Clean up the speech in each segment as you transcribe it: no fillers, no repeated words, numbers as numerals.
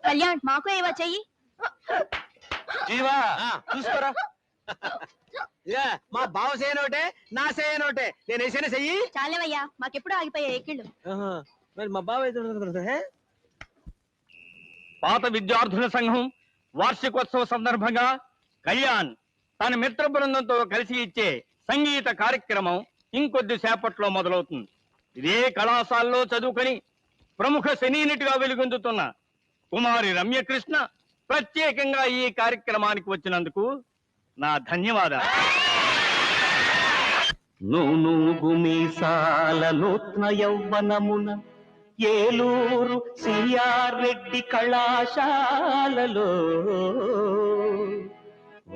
కళ్యాణ్ మాకు ఏవా చెయ్యి. జీవా చూసుకోరా. మా బావ చేయనోటే నా చేయనోటే, నేను వేసిన చెయ్యి. చాలేవయ్యా, మాకెప్పుడు ఆగిపోయా ఎక్కిళ్ళు. మరి మా బావ పాత విద్యార్థుల సంఘం వార్షికోత్సవ సందర్భంగా కళ్యాణ్ తన మిత్ర బృందంతో కలిసి ఇచ్చే సంగీత కార్యక్రమం ఇంకొద్ది సేపట్లో మొదలవుతుంది. ఇదే కళాశాలలో చదువుకొని ప్రముఖ సినీ నటిగా వెలుగొందుతున్న కుమారి రమ్యకృష్ణ ప్రత్యేకంగా ఈ కార్యక్రమానికి వచ్చినందుకు నా ధన్యవాదాలు. నూనూగు మీసాల నూత్న యౌవనమున ఏలూరు సిఆర్ రెడ్డి కళాశాలలో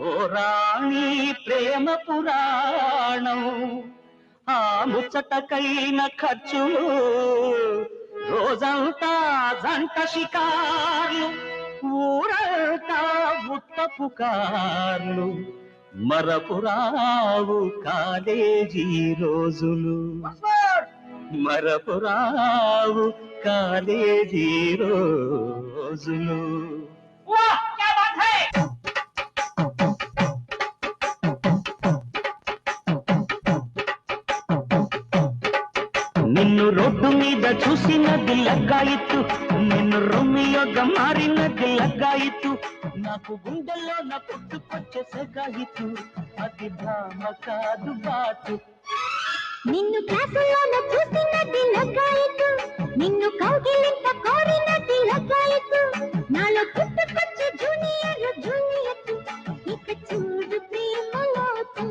ఓ రాణి ప్రేమ పురాణం, ఆ ముచ్చటకైన ఖర్చులు, రోజంతా జంట షికార్లు, ఊరంతా ఉత్త పుకార్లు, మరపురావు కాలేజీ రోజులు, మరపురావు కాలేజీ రోజులు. నిన్ను రోడ్డు మీద చూసినది లగ్గాయిత్తు, నిన్ను రొమ్మియోగా మారినది లగ్గాయిత్తు, నాకు గుండెల్లో నా పుట్టుకొచ్చే సగాయిత్తు, అది భామ కాదు బాటు. నిన్ను క్లాసులోన చూసినది లగ్గాయిత్తు, నిన్ను కౌగిలింత కోరినది లగ్గాయిత్తు, నాలో పుట్టుకొచ్చే జూనియర్ జూనియర్, ఇక చూడు ప్రేమలోతు.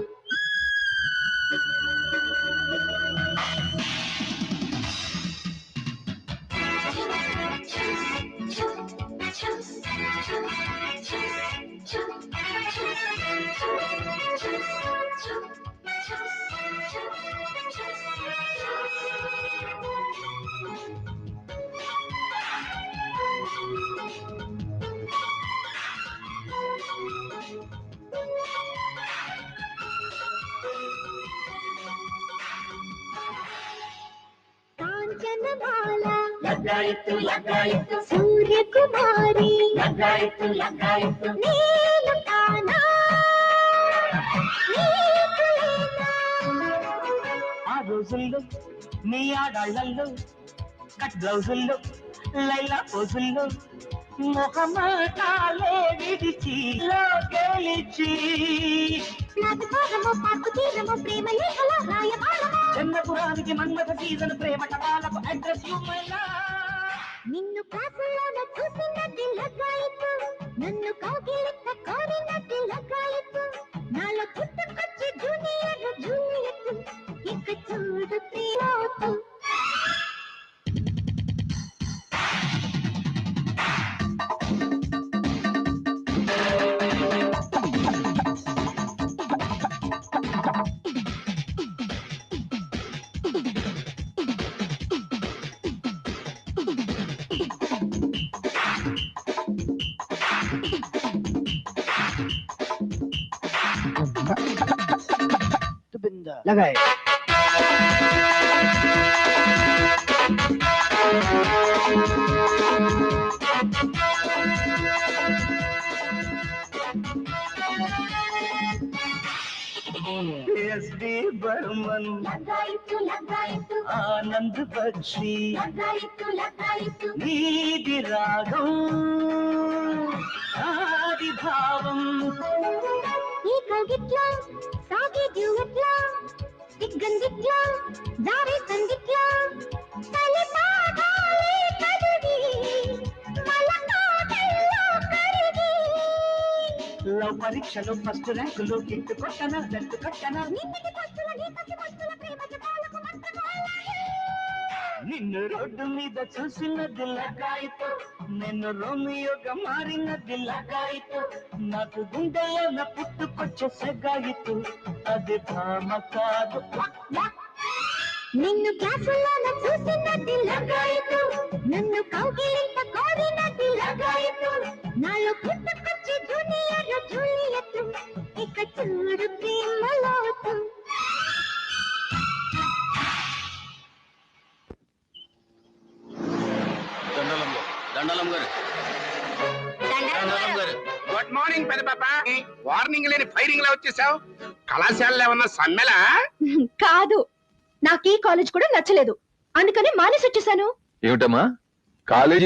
కాంచనమాల లగ్గాయిత్తు లగ్గాయిత్తు, సూర్యకుమారి లగ్గాయిత్తు లగ్గాయిత్తు, నేను కానా నీకు లేనా. ఆ రోజుల్లో మీ ఆడాళ్లలో కట్ బ్లౌజుల్లో లైలా పోజుల్లో మొహమాటాలే విడిచి గెలిచి, నాకు భాగము పాకు తీరము ప్రేమ లేఖల రాయబారము, చంద్రపురానికి మన్మథ సీజన్ ప్రేమ కథాలకు అడ్రస్ యుమైనా. నిన్ను క్లాసులోన చూసినది లగ్గాయిత్తు, నన్ను కౌగిలింత కోరినది లగ్గాయిత్తు, నాలో పుట్టుకొచ్చి జూనియర్ జూనియర్, ఇక చూడు ప్రియోతు. लगाए ఎస్డి బర్మన్ లగ్గాయిత్తు లగ్గాయిత్తు, ఆనంద్ బక్షి లగ్గాయిత్తు లగ్గాయిత్తు, నీది రాగం ఆది భావం, ఈ కౌగిట్లా సాగే డ్యూయట్లా, దిగ్గందిట్లా జారే సందిట్లా, తలి పాదాలే కదిగి మలకాడల్లో కరిగి, లవ్ పరీక్షలో ఫస్ట్ ర్యాంకులో కిట్టు కొట్టన దట్టు కట్టన, నిన్నటి పస్తుల గీతకి పస్తుల ప్రేమ జపాలకు మత్తగోలాయి. నిన్ను రోడ్డు మీద చూసినది లగ్గాయిత్తు, నిన్ను రోమియోగా మారినది లగ్గాయిత్తు, నాకు గుండెలో నా పుట్టుకొచ్చే సగాయిత్తు, అది భామ కాదు. నిన్ను క్లాసులోన చూసినది లగ్గాయిత్తు, నన్ను కౌగిలింత కోరినది లగ్గాయిత్తు, నాలో పుట్టుకొచ్చి జూనియర్ జూలియట్, ఇక చూడు ప్రేమలోతు. దండలం గారు మార్నింగ్ పెద్ద పాప. వార్నింగ్ లేని ఫైరింగ్ లా వచ్చేసావు. కళాశాలలో ఏమన్నా సమ్మెలా? కాదు, నాకు ఈ కాలేజ్ కూడా నచ్చలేదు, అందుకని మానేసి వచ్చేసాను. ఏమిటమ్మా కాలేజీ